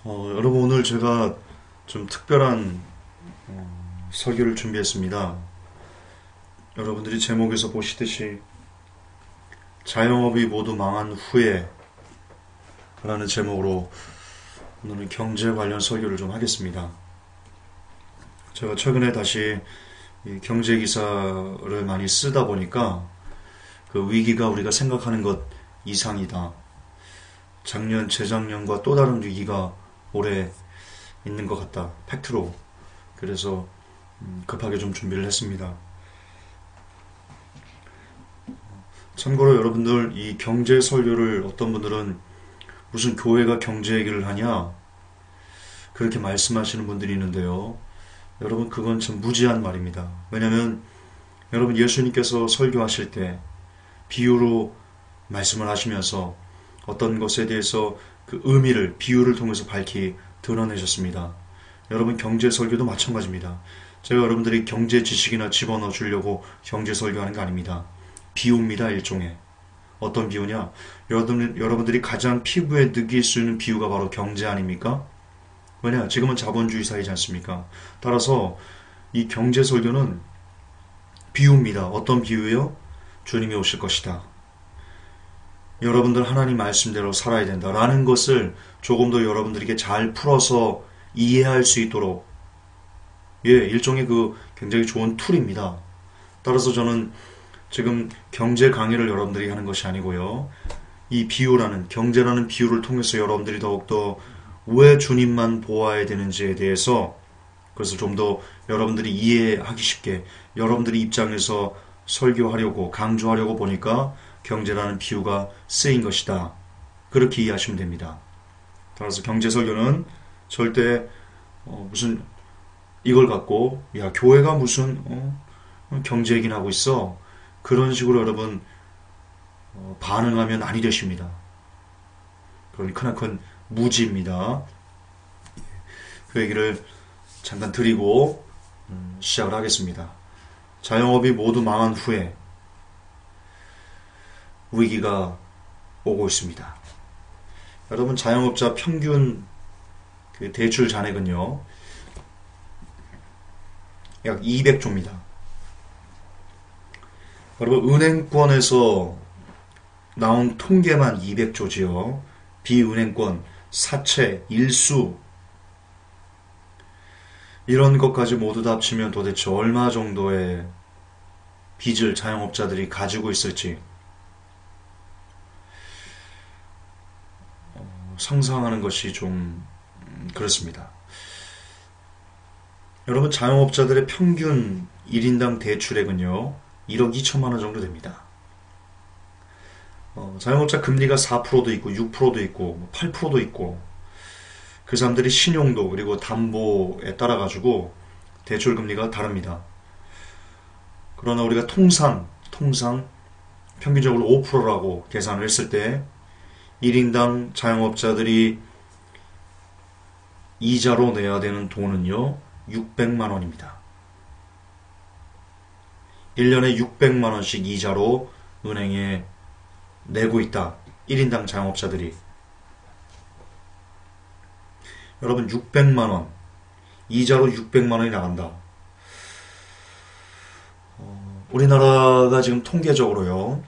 여러분 오늘 제가 좀 특별한 설교를 준비했습니다. 여러분들이 제목에서 보시듯이 자영업이 모두 망한 후에 라는 제목으로 오늘은 경제 관련 설교를 좀 하겠습니다. 제가 최근에 다시 이 경제 기사를 많이 쓰다 보니까 그 위기가 우리가 생각하는 것 이상이다. 작년, 재작년과 또 다른 위기가 올해 있는 것 같다. 팩트로. 그래서 급하게 좀 준비를 했습니다. 참고로 여러분들 이 경제 설교를 어떤 분들은 무슨 교회가 경제 얘기를 하냐 그렇게 말씀하시는 분들이 있는데요. 여러분 그건 참 무지한 말입니다. 왜냐하면 여러분 예수님께서 설교하실 때 비유로 말씀을 하시면서 어떤 것에 대해서 그 의미를 비유를 통해서 밝히 드러내셨습니다. 여러분 경제 설교도 마찬가지입니다. 제가 여러분들이 경제 지식이나 집어넣어 주려고 경제 설교하는 거 아닙니다. 비유입니다. 일종의. 어떤 비유냐? 여러분들이 가장 피부에 느낄 수 있는 비유가 바로 경제 아닙니까? 왜냐? 지금은 자본주의 사회지 않습니까? 따라서 이 경제 설교는 비유입니다. 어떤 비유요? 주님이 오실 것이다. 여러분들 하나님 말씀대로 살아야 된다라는 것을 조금 더 여러분들에게 잘 풀어서 이해할 수 있도록 일종의 그 굉장히 좋은 툴입니다. 따라서 저는 지금 경제 강의를 여러분들이 하는 것이 아니고요. 이 비유라는 경제라는 비유를 통해서 여러분들이 더욱더 왜 주님만 보아야 되는지에 대해서 그것을 좀 더 여러분들이 이해하기 쉽게 여러분들이 입장에서 설교하려고 강조하려고 보니까 경제라는 비유가 쓰인 것이다. 그렇게 이해하시면 됩니다. 따라서 경제 설교는 절대 무슨 이걸 갖고 야 교회가 무슨 경제 얘기나 하고 있어 그런 식으로 여러분 반응하면 아니 되십니다. 그건 크나큰 무지입니다. 그 얘기를 잠깐 드리고 시작을 하겠습니다. 자영업이 모두 망한 후에 위기가 오고 있습니다. 여러분 자영업자 평균 그 대출 잔액은요 약 200조입니다. 여러분 은행권에서 나온 통계만 200조지요. 비은행권, 사채, 일수 이런 것까지 모두 다 합치면 도대체 얼마 정도의 빚을 자영업자들이 가지고 있을지 상상하는 것이 좀 그렇습니다. 여러분 자영업자들의 평균 1인당 대출액은요 1억 2천만 원 정도 됩니다. 자영업자 금리가 4%도 있고 6%도 있고 8%도 있고 그 사람들이 신용도 그리고 담보에 따라 가지고 대출 금리가 다릅니다. 그러나 우리가 통상 평균적으로 5%라고 계산을 했을 때 1인당 자영업자들이 이자로 내야 되는 돈은요 600만 원입니다. 1년에 600만 원씩 이자로 은행에 내고 있다. 1인당 자영업자들이. 여러분 600만 원 이자로 600만 원이 나간다. 우리나라가 지금 통계적으로요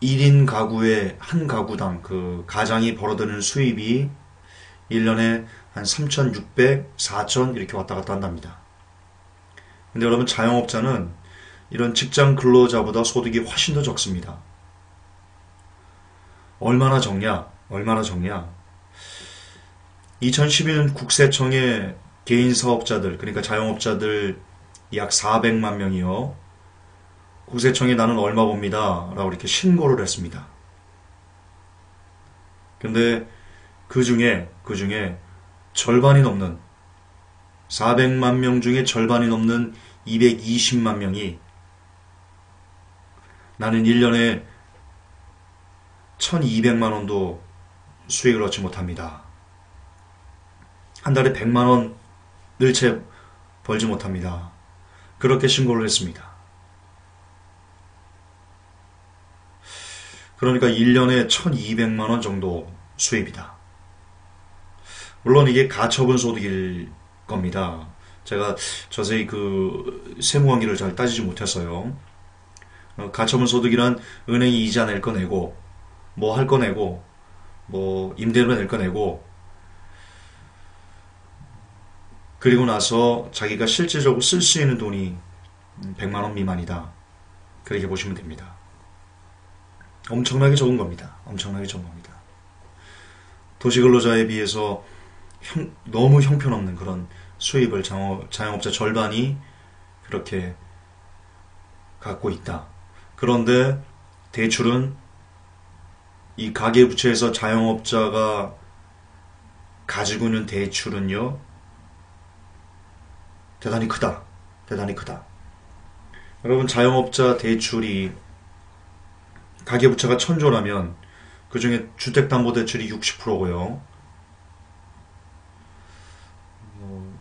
1인 가구의 한 가구당 그 가장이 벌어들이는 수입이 1년에 한 3,600, 4,000 이렇게 왔다 갔다 한답니다. 근데 여러분 자영업자는 이런 직장 근로자보다 소득이 훨씬 더 적습니다. 얼마나 적냐? 2012년 국세청에 개인 사업자들, 그러니까 자영업자들 약 400만 명이요. 국세청에 나는 얼마 봅니다. 라고 이렇게 신고를 했습니다. 근데 그 중에 절반이 넘는 400만 명 중에 절반이 넘는 220만 명이 나는 1년에 1200만 원도 수익을 얻지 못합니다. 한 달에 100만 원을 채 벌지 못합니다. 그렇게 신고를 했습니다. 그러니까 1년에 1200만 원 정도 수입이다. 물론 이게 가처분 소득일 겁니다. 제가 자세히 그 세무관계를 잘 따지지 못했어요. 가처분 소득이란 은행이 이자 낼 거 내고, 뭐 할 거 내고, 뭐 임대료 낼 거 내고, 그리고 나서 자기가 실질적으로 쓸 수 있는 돈이 100만 원 미만이다. 그렇게 보시면 됩니다. 엄청나게 적은 겁니다. 엄청나게 적은 겁니다. 도시근로자에 비해서 너무 형편없는 그런 수입을 자영업자 절반이 그렇게 갖고 있다. 그런데 대출은 이 가계부채에서 자영업자가 가지고 있는 대출은요, 대단히 크다. 대단히 크다. 여러분, 자영업자 대출이 가계부채가 1000조라면 그 중에 주택담보대출이 60%고요.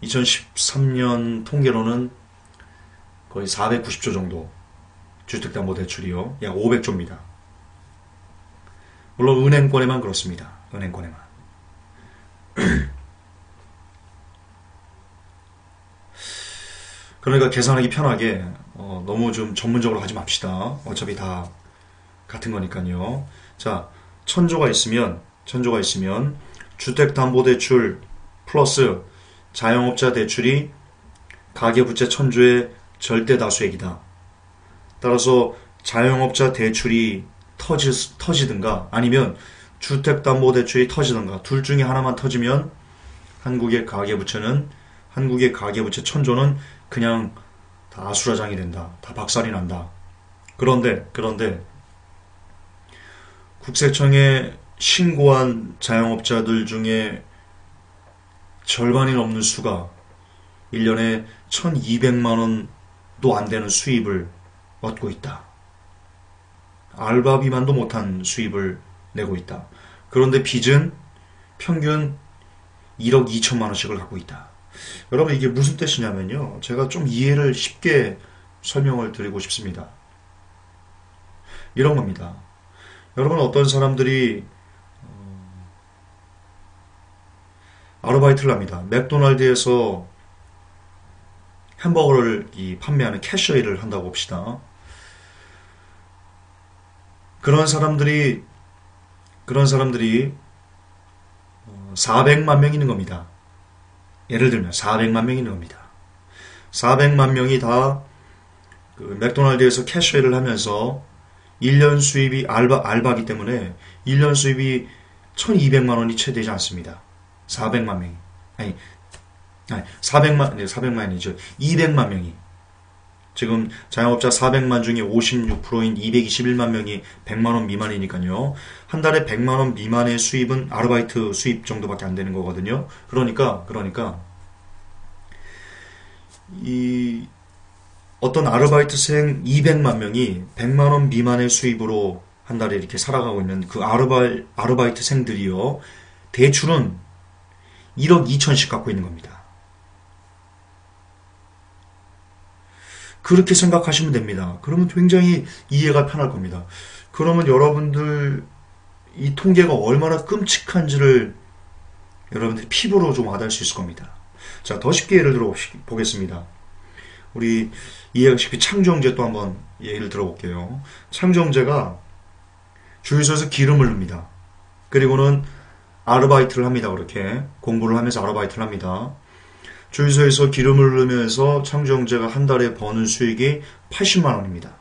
2013년 통계로는 거의 490조 정도 주택담보대출이요. 약 500조입니다. 물론 은행권에만 그렇습니다. 은행권에만. 그러니까 계산하기 편하게 너무 좀 전문적으로 하지 맙시다. 어차피 다 같은 거니까요. 자, 1000조가 있으면 주택담보대출 플러스 자영업자 대출이 가계부채 1000조의 절대 다수액이다. 따라서 자영업자 대출이 터지든가 아니면 주택담보대출이 터지든가 둘 중에 하나만 터지면 한국의 가계부채 1000조는 그냥 다 아수라장이 된다. 다 박살이 난다. 그런데 국세청에 신고한 자영업자들 중에 절반이 넘는 수가 1년에 1200만 원도 안 되는 수입을 얻고 있다. 알바비만도 못한 수입을 내고 있다. 그런데 빚은 평균 1억 2천만 원씩을 갖고 있다. 여러분, 이게 무슨 뜻이냐면요. 제가 좀 이해를 쉽게 설명을 드리고 싶습니다. 이런 겁니다. 여러분, 어떤 사람들이 아르바이트를 합니다. 맥도날드에서 햄버거를 판매하는 캐셔 일을 한다고 봅시다. 그런 사람들이 400만 명 있는 겁니다. 예를 들면 400만 명 있는 겁니다. 400만 명이 다 그 맥도날드에서 캐셔 일을 하면서 1년 수입이 알바기 때문에 1년 수입이 1200만 원이 채 되지 않습니다. 400만 명이. 아니 400만이죠. 200만 명이. 지금 자영업자 400만 중에 56%인 221만 명이 100만 원 미만이니까요. 한 달에 100만 원 미만의 수입은 아르바이트 수입 정도밖에 안 되는 거거든요. 그러니까 이 어떤 아르바이트생 200만 명이 100만 원 미만의 수입으로 한 달에 이렇게 살아가고 있는 그 아르바이트생들이요. 대출은 1억 2천씩 갖고 있는 겁니다. 그렇게 생각하시면 됩니다. 그러면 굉장히 이해가 편할 겁니다. 그러면 여러분들 이 통계가 얼마나 끔찍한지를 여러분들이 피부로 좀 와닿을 수 있을 겁니다. 자, 더 쉽게 예를 들어 보겠습니다. 우리 이해가 쉽게 창조경제 또 한번 예를 들어볼게요. 창조경제가 주유소에서 기름을 넣습니다. 그리고는 아르바이트를 합니다. 그렇게 공부를 하면서 아르바이트를 합니다. 주유소에서 기름을 넣으면서 창조경제가 한 달에 버는 수익이 80만 원입니다.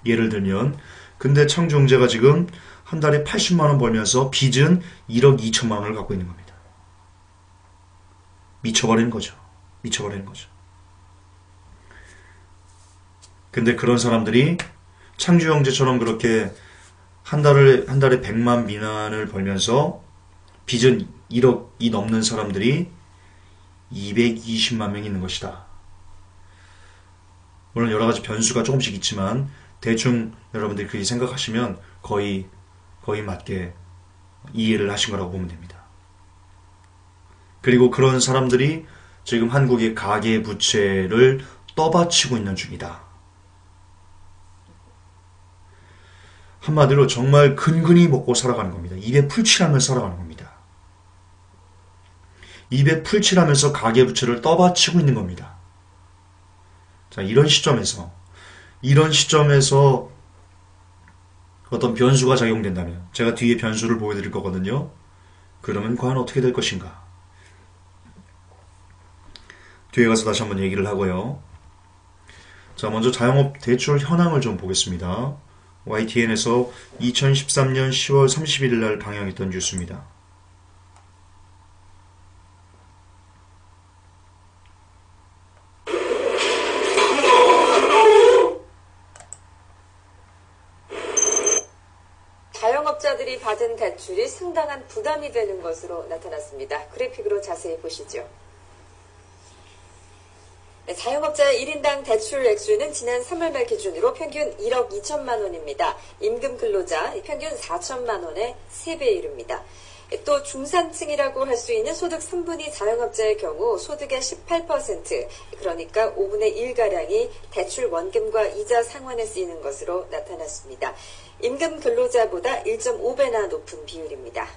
예를 들면 근데 창조경제가 지금 한 달에 80만 원 벌면서 빚은 1억 2천만 원을 갖고 있는 겁니다. 미쳐버리는 거죠. 근데 그런 사람들이 창조경제처럼 그렇게 한 달에 100만 미만을 벌면서 빚은 1억이 넘는 사람들이 220만 명 있는 것이다. 물론 여러 가지 변수가 조금씩 있지만 대충 여러분들이 그렇게 생각하시면 거의 맞게 이해를 하신 거라고 보면 됩니다. 그리고 그런 사람들이 지금 한국의 가계부채를 떠받치고 있는 중이다. 한마디로 정말 근근히 먹고 살아가는 겁니다. 입에 풀칠하며 살아가는 겁니다. 입에 풀칠하면서 가계부채를 떠받치고 있는 겁니다. 자, 이런 시점에서 어떤 변수가 작용된다면, 제가 뒤에 변수를 보여드릴 거거든요. 그러면 과연 어떻게 될 것인가? 뒤에 가서 다시 한번 얘기를 하고요. 자, 먼저 자영업 대출 현황을 좀 보겠습니다. YTN에서 2013년 10월 31일 날 방영했던 뉴스입니다. 자영업자들이 받은 대출이 상당한 부담이 되는 것으로 나타났습니다. 그래픽으로 자세히 보시죠. 네, 자영업자의 1인당 대출 액수는 지난 3월 말 기준으로 평균 1억 2천만 원입니다. 임금 근로자 평균 4천만 원의 3배에 이릅니다. 또 중산층이라고 할 수 있는 소득 3분위 자영업자의 경우 소득의 18%, 그러니까 5분의 1가량이 대출 원금과 이자 상환에 쓰이는 것으로 나타났습니다. 임금 근로자보다 1.5배나 높은 비율입니다.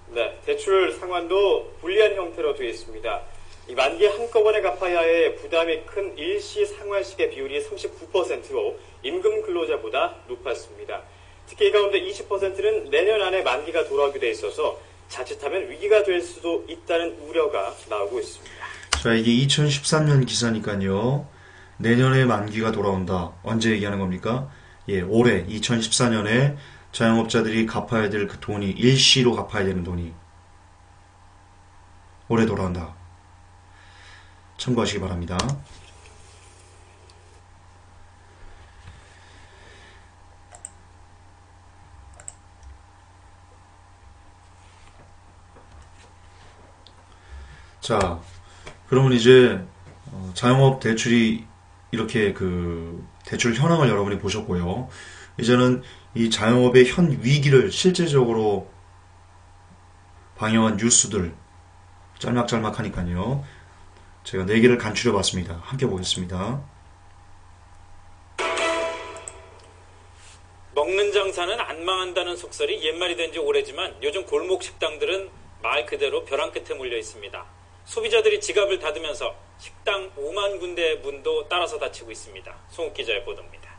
네, 대출 상환도 불리한 형태로 되어 있습니다. 이 만기 한꺼번에 갚아야 해 부담이 큰 일시 상환식의 비율이 39%로 임금 근로자보다 높았습니다. 특히 이 가운데 20%는 내년 안에 만기가 돌아오게 돼 있어서 자칫하면 위기가 될 수도 있다는 우려가 나오고 있습니다. 자, 이게 2013년 기사니까요. 내년에 만기가 돌아온다. 언제 얘기하는 겁니까? 예, 올해 2014년에 자영업자들이 갚아야 될 그 돈이, 일시로 갚아야 되는 돈이 올해 돌아온다. 참고하시기 바랍니다. 자, 그러면 이제 자영업 대출이 이렇게 그 대출 현황을 여러분이 보셨고요. 이제는 이 자영업의 현 위기를 실제적으로 방영한 뉴스들 짤막짤막하니까요. 제가 4개를 간추려 봤습니다. 함께 보겠습니다. 먹는 장사는 안 망한다는 속설이 옛말이 된 지 오래지만 요즘 골목 식당들은 말 그대로 벼랑 끝에 몰려 있습니다. 소비자들이 지갑을 닫으면서 식당 5만 군데의 문도 따라서 닫히고 있습니다. 송욱 기자의 보도입니다.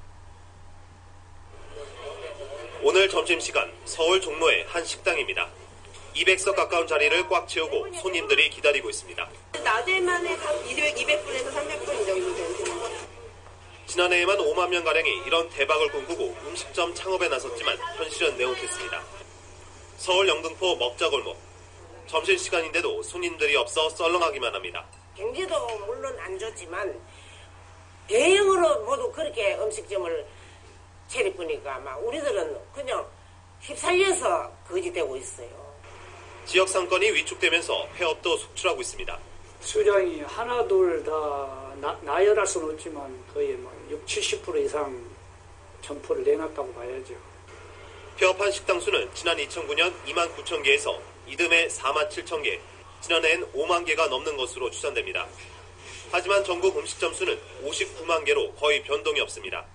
오늘 점심시간 서울 종로의 한 식당입니다. 200석 가까운 자리를 꽉 채우고 손님들이 기다리고 있습니다. 낮에만 해서 200불에서 300불 정도 되는 거예요. 지난해에만 5만 명가량이 이런 대박을 꿈꾸고 음식점 창업에 나섰지만 현실은 내혹했습니다. 서울 영등포 먹자골목. 점심시간인데도 손님들이 없어 썰렁하기만 합니다. 경기도 물론 안 좋지만 대형으로 모두 그렇게 음식점을 차려보니까 막 우리들은 그냥 휩쓸려서 거지되고 있어요. 지역 상권이 위축되면서 폐업도 속출하고 있습니다. 수량이 하나 둘 다 나열할 수는 없지만 거의 뭐 60, 70% 이상 점포를 내놨다고 봐야죠. 폐업한 식당 수는 지난 2009년 2만 9천 개에서 이듬해 4만 7천 개, 지난해엔 5만 개가 넘는 것으로 추산됩니다. 하지만 전국 음식점 수는 59만 개로 거의 변동이 없습니다.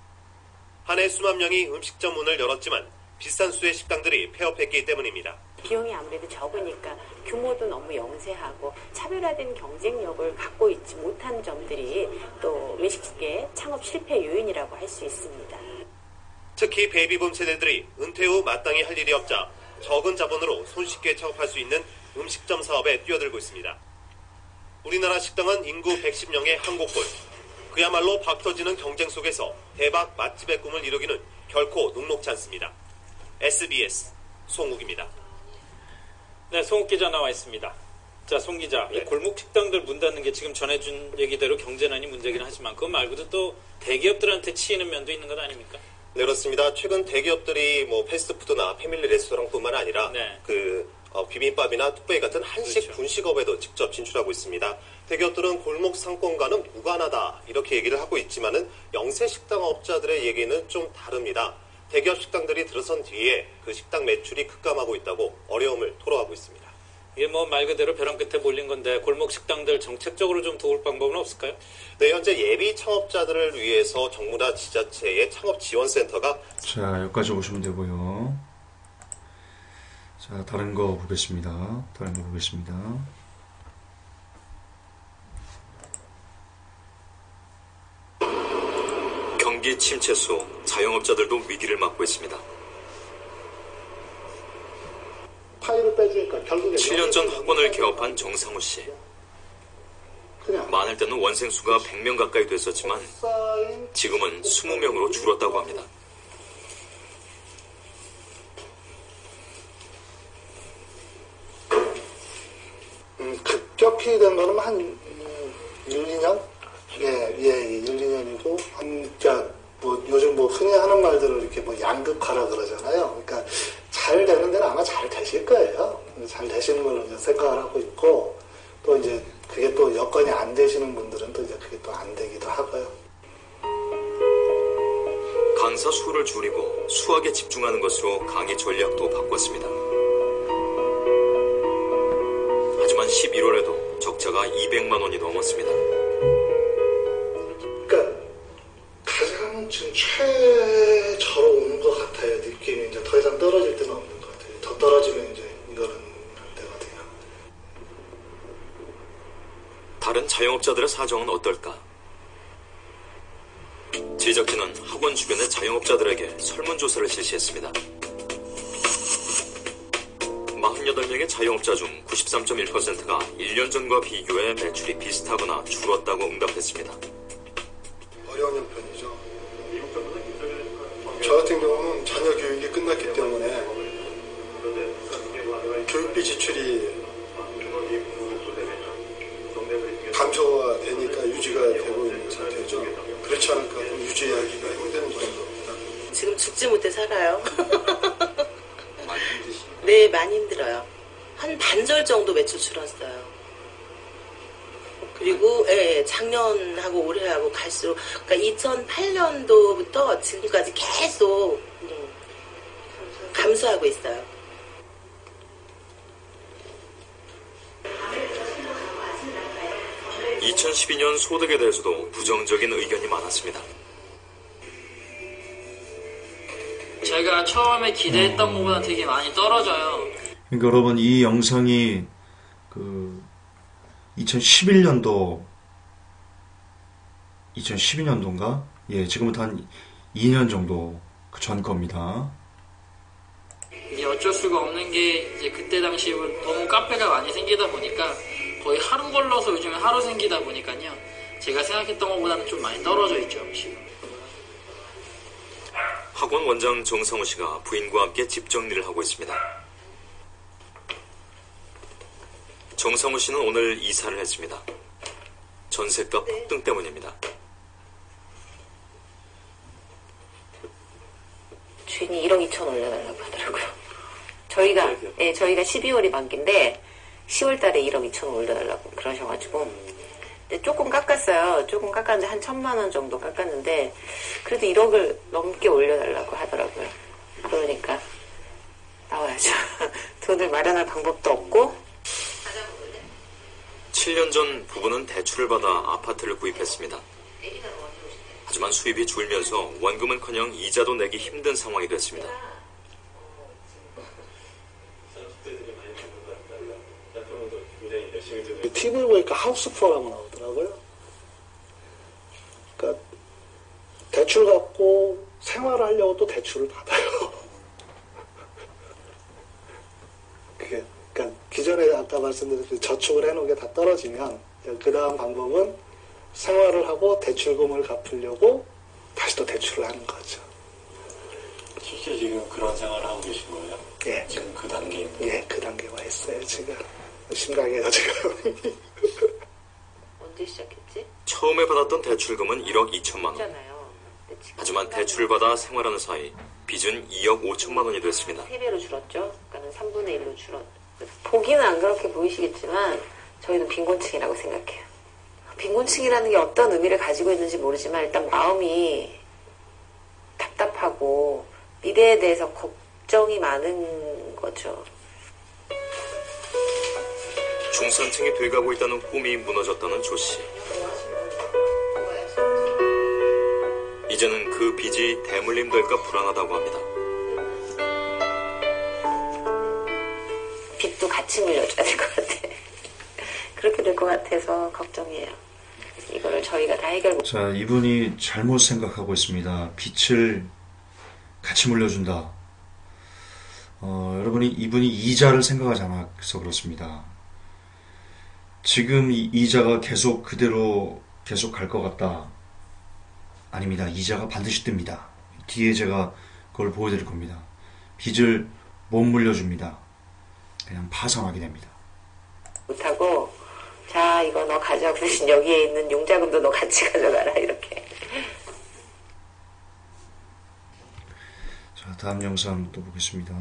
한 해 수만 명이 음식점 문을 열었지만 비싼 수의 식당들이 폐업했기 때문입니다. 비용이 아무래도 적으니까 규모도 너무 영세하고 차별화된 경쟁력을 갖고 있지 못한 점들이 또 외식계 창업 실패 요인이라고 할 수 있습니다. 특히 베이비붐 세대들이 은퇴 후 마땅히 할 일이 없자 적은 자본으로 손쉽게 창업할 수 있는 음식점 사업에 뛰어들고 있습니다. 우리나라 식당은 인구 110명의 한 곳뿐. 그야말로 박터지는 경쟁 속에서 대박 맛집의 꿈을 이루기는 결코 녹록지 않습니다. SBS 송욱입니다. 네, 송욱 기자 나와 있습니다. 자, 송 기자, 네. 이 골목 식당들 문 닫는 게 지금 전해준 얘기대로 경제난이 문제긴 하지만 그거 말고도 또 대기업들한테 치이는 면도 있는 것 아닙니까? 네, 그렇습니다. 최근 대기업들이 뭐 패스트푸드나 패밀리 레스토랑뿐만 아니라 네. 비빔밥이나 뚝배기 같은 한식 그렇죠. 분식업에도 직접 진출하고 있습니다. 대기업들은 골목 상권과는 무관하다 이렇게 얘기를 하고 있지만은 영세 식당업자들의 얘기는 좀 다릅니다. 대기업 식당들이 들어선 뒤에 그 식당 매출이 급감하고 있다고 어려움을 토로하고 있습니다. 이게 뭐 말 그대로 벼랑 끝에 몰린 건데 골목 식당들 정책적으로 좀 도울 방법은 없을까요? 네, 현재 예비 창업자들을 위해서 정부나 지자체의 창업 지원센터가 자, 여기까지 보시면 되고요. 자, 다른 거 보겠습니다. 경기 침체 속 자영업자들도 위기를 맞고 있습니다. 파일을 빼주니까 결국에 7년 전 학원을 개업한 정상우 씨. 많을 때는 원생수가 100명 가까이 됐었지만 지금은 20명으로 줄었다고 합니다. 급격히 된 거는 한 1, 2년? 예, 1, 2년이고, 요즘 흔히 하는 말들을 이렇게 양극화라 그러잖아요. 그러니까 잘 되는 데는 아마 잘 되실 거예요. 잘 되시는 걸로 이제 생각을 하고 있고, 또 이제 그게 또 여건이 안 되시는 분들은 또 이제 그게 또 안 되기도 하고요. 강사 수를 줄이고 수학에 집중하는 것으로 강의 전략도 바꿨습니다. 하지만 11월에도 적자가 200만 원이 넘었습니다. 그러니까 가장 지금 최저로 오는 것 같아요. 느낌이 이제 더 이상 떨어질 데는 없는 것 같아요. 더 떨어지면 이제 이거는 안 되거든요. 다른 자영업자들의 사정은 어떨까? 제작진은 학원 주변의 자영업자들에게 설문조사를 실시했습니다. 48명의 자영업자 중 93.1%가 1년 전과 비교해 매출이 비슷하거나 줄었다고 응답했습니다. 어려운 형편이죠. 저 같은 경우는 자녀 교육이 끝났기 때문에 교육비 지출이 감소가 되니까 유지가 되고 있는 상태죠. 그렇지 않을까 그럼 유지하기가 힘든 정도입니다. 지금 죽지 못해 살아요. 네, 많이 힘들어요. 한 반절 정도 매출 줄었어요. 그리고 작년하고 올해하고 갈수록 그러니까 2008년도부터 지금까지 계속 감소하고 있어요. (2012년) 소득에 대해서도 부정적인 의견이 많았습니다. 제가 처음에 기대했던 것보다 되게 많이 떨어져요. 그러니까 여러분 이 영상이 2012년도인가? 예, 지금부터 한 2년 정도 그 전 겁니다. 이게 어쩔 수가 없는 게 이제 그때 당시 너무 카페가 많이 생기다 보니까 거의 하루 걸러서 요즘에 하루 생기다 보니까요. 제가 생각했던 것보다는 좀 많이 떨어져 있죠, 지금. 학원 원장 정상우 씨가 부인과 함께 집 정리를 하고 있습니다. 정상우 씨는 오늘 이사를 했습니다. 전셋값 폭등 때문입니다. 주인이 1억 2천 올려달라고 하더라고요. 저희가 12월이 만기인데 10월 달에 1억 2천 올려달라고 그러셔가지고 근데 조금 깎았어요. 조금 깎았는데 한 1,000만 원 정도 깎았는데 그래도 1억을 넘게 올려달라고 하더라고요. 그러니까 나와야죠. 돈을 마련할 방법도 없고. 7년 전 부부는 대출을 받아 아파트를 구입했습니다. 하지만 수입이 줄면서 원금은커녕 이자도 내기 힘든 상황이 됐습니다. TV 보니까 하우스 프로라고 나오더라고요. 그러니까 대출 갖고 생활을 하려고 또 대출을 받아요. 그러니까 기존에 아까 말씀드린 저축을 해놓은 게 다 떨어지면 그 다음 방법은 생활을 하고 대출금을 갚으려고 다시 또 대출을 하는 거죠. 실제 지금 그런 생활을 하고 계신 거예요? 예. 지금 그 단계에? 예, 그 단계에 와 있어요, 지금. 심각해요, 지금. 언제 시작했지? 처음에 받았던 대출금은 1억 2천만 원. 있잖아요. 하지만 대출을 받아 생활하는 사이 빚은 2억 5천만 원이 됐습니다. 3배로 줄었죠. 그러니까는 3분의 1로 줄었. 보기는 안 그렇게 보이시겠지만 저희는 빈곤층이라고 생각해요. 빈곤층이라는 게 어떤 의미를 가지고 있는지 모르지만 일단 마음이 답답하고 미래에 대해서 걱정이 많은 거죠. 중산층이 돼가고 있다는 꿈이 무너졌다는 조 씨. 이제는 그 빚이 대물림 될까 불안하다고 합니다. 빚도 같이 물려줘야 될 것 같아. 그렇게 될 것 같아서 걱정이에요. 이거를 저희가 다 해결 못. 자, 이분이 잘못 생각하고 있습니다. 빚을 같이 물려준다. 이분이 이자를 생각하지 않아서 그렇습니다. 지금 이 이자가 계속 그대로 계속 갈 것 같다. 아닙니다. 이자가 반드시 뜹니다. 뒤에 제가 그걸 보여드릴 겁니다. 빚을 못 물려줍니다. 그냥 파산하게 됩니다. 못하고, 자, 이거 너 가져가. 그 대신 여기에 있는 용자금도 너 같이 가져가라. 이렇게. 자, 다음 영상 또 보겠습니다.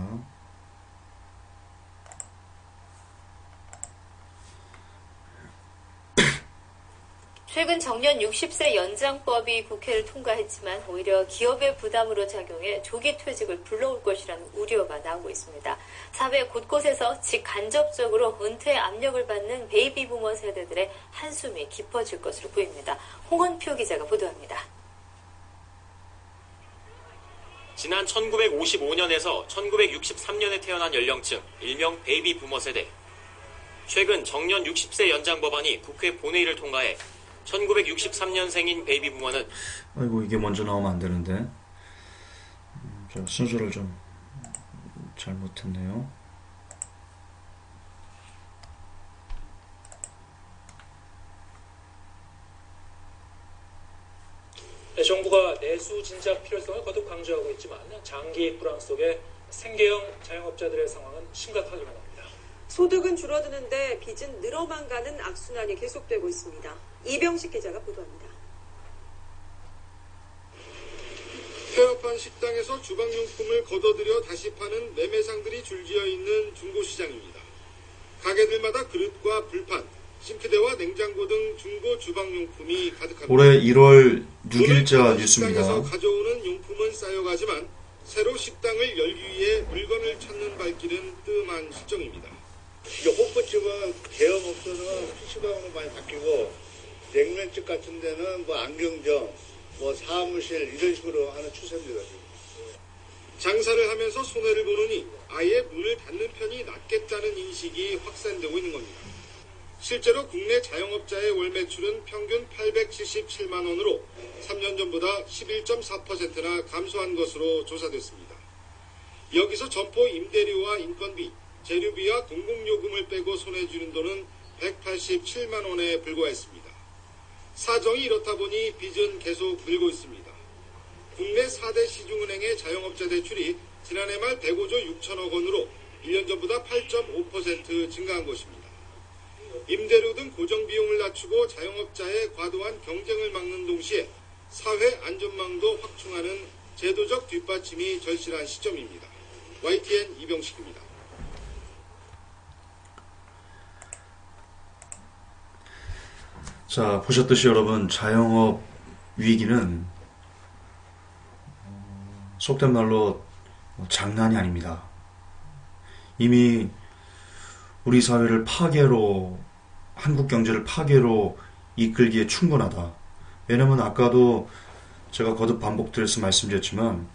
최근 정년 60세 연장법이 국회를 통과했지만 오히려 기업의 부담으로 작용해 조기 퇴직을 불러올 것이라는 우려가 나오고 있습니다. 사회 곳곳에서 직간접적으로 은퇴 압력을 받는 베이비 부머 세대들의 한숨이 깊어질 것으로 보입니다. 홍원표 기자가 보도합니다. 지난 1955년에서 1963년에 태어난 연령층, 일명 베이비 부머 세대. 최근 정년 60세 연장 법안이 국회 본회의를 통과해 1963년생인 베이비 부머는 아이고, 이게 먼저 나오면 안 되는데. 제가 순서를 좀 잘못했네요. 정부가 내수 진작 필요성을 거듭 강조하고 있지만 장기 불황 속에 생계형 자영업자들의 상황은 심각하기만 합니다. 소득은 줄어드는데 빚은 늘어만 가는 악순환이 계속되고 있습니다. 이병식 기자가 보도합니다. 폐업한 식당에서 주방용품을 걷어들여 다시 파는 매매상들이 줄지어 있는 중고시장입니다. 가게들마다 그릇과 불판, 싱크대와 냉장고 등 중고 주방용품이 가득합니다. 올해 1월 6일자 뉴스입니다. 식당에서 가져오는 용품은 쌓여가지만 새로 식당을 열기 위해 물건을 찾는 발길은 뜸한 실정입니다. 호프집은 대형업소는 PC방으로 많이 바뀌고 냉면집 같은 데는 안경점, 사무실 이런 식으로 하는 추세입니다. 장사를 하면서 손해를 보느니 아예 문을 닫는 편이 낫겠다는 인식이 확산되고 있는 겁니다. 실제로 국내 자영업자의 월 매출은 평균 877만 원으로 3년 전보다 11.4%나 감소한 것으로 조사됐습니다. 여기서 점포 임대료와 인건비, 재료비와 공공요금을 빼고 손해주는 돈은 187만 원에 불과했습니다. 사정이 이렇다 보니 빚은 계속 늘고 있습니다. 국내 4대 시중은행의 자영업자 대출이 지난해 말 105조 6천억 원으로 1년 전보다 8.5% 증가한 것입니다. 임대료 등 고정비용을 낮추고 자영업자의 과도한 경쟁을 막는 동시에 사회 안전망도 확충하는 제도적 뒷받침이 절실한 시점입니다. YTN 이병식입니다. 자, 보셨듯이 여러분, 자영업 위기는 속된 말로 장난이 아닙니다. 이미 우리 사회를 파괴로, 한국 경제를 파괴로 이끌기에 충분하다. 왜냐면 아까도 제가 거듭 반복드려서 말씀드렸지만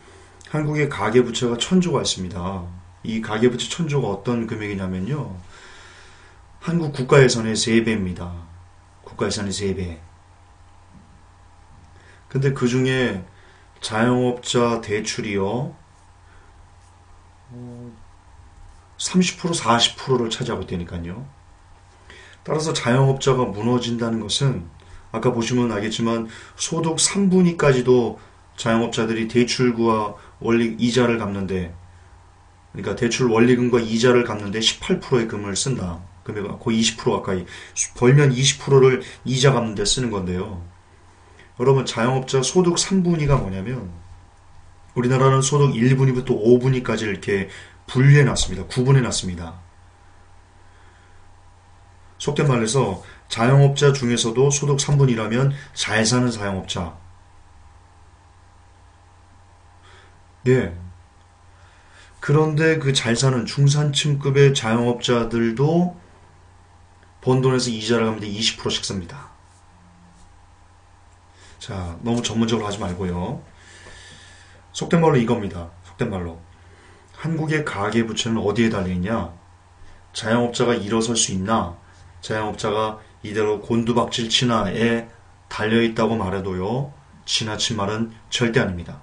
한국의 가계부채가 1000조가 있습니다. 이 가계부채 1000조가 어떤 금액이냐면요, 한국 국가예산의 3배입니다. 국가예산의 3배. 근데 그 중에 자영업자 대출이요, 30%, 40%를 차지하고 있다니까요. 따라서 자영업자가 무너진다는 것은 아까 보시면 알겠지만 소득 3분위까지도 자영업자들이 대출과 이자를 갚는데, 그러니까 대출 원리금과 이자를 갚는데 18%의 금을 쓴다. 그러면 거의 20% 가까이, 벌면 20%를 이자 갚는 데 쓰는 건데요. 여러분, 자영업자 소득 3분위가 뭐냐면 우리나라는 소득 1분위부터 5분위까지 이렇게 분류해 놨습니다. 구분해 놨습니다. 속된 말해서 자영업자 중에서도 소득 3분위라면 잘 사는 자영업자. 예. 그런데 그 잘 사는 중산층급의 자영업자들도 번 돈에서 이자를 갚는데 20%씩 씁니다. 자, 너무 전문적으로 하지 말고요. 속된 말로 이겁니다. 속된 말로. 한국의 가계부채는 어디에 달려있냐? 자영업자가 일어설 수 있나? 자영업자가 이대로 곤두박질 치나에 달려있다고 말해도요, 지나친 말은 절대 아닙니다.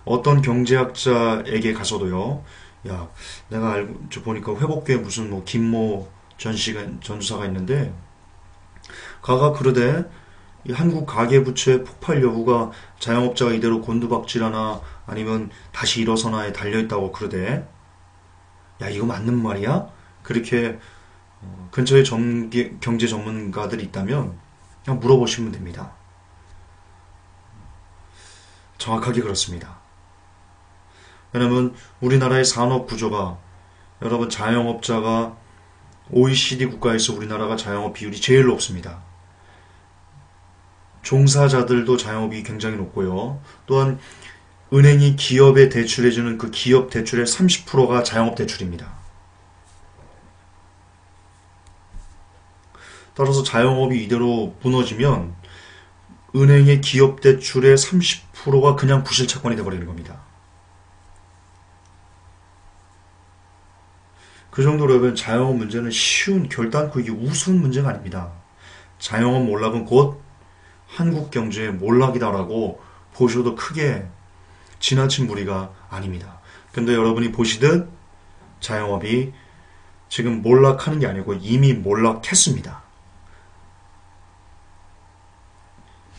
어떤 경제학자에게 가서도요, 야, 내가 알고 보니까 회복교에 무슨 뭐 김모 전주사가 있는데, 가가 그러되 이 한국 가계부채 폭발 여부가 자영업자가 이대로 곤두박질하나 아니면 다시 일어서나에 달려있다고 그러대. 야, 이거 맞는 말이야? 그렇게 근처에 경제 전문가들이 있다면 그냥 물어보시면 됩니다. 정확하게 그렇습니다. 왜냐면 우리나라의 산업 구조가, 여러분, 자영업자가 OECD 국가에서 우리나라가 자영업 비율이 제일 높습니다. 종사자들도 자영업이 굉장히 높고요. 또한 은행이 기업에 대출해주는 그 기업 대출의 30%가 자영업 대출입니다. 따라서 자영업이 이대로 무너지면 은행의 기업 대출의 30%가 그냥 부실채권이 되어버리는 겁니다. 그 정도로 여러분, 자영업 문제는 쉬운, 결단코 이게 우스운 문제가 아닙니다. 자영업 몰락은 곧 한국 경제의 몰락이다라고 보셔도 크게 지나친 무리가 아닙니다. 근데 여러분이 보시듯 자영업이 지금 몰락하는 게 아니고 이미 몰락했습니다.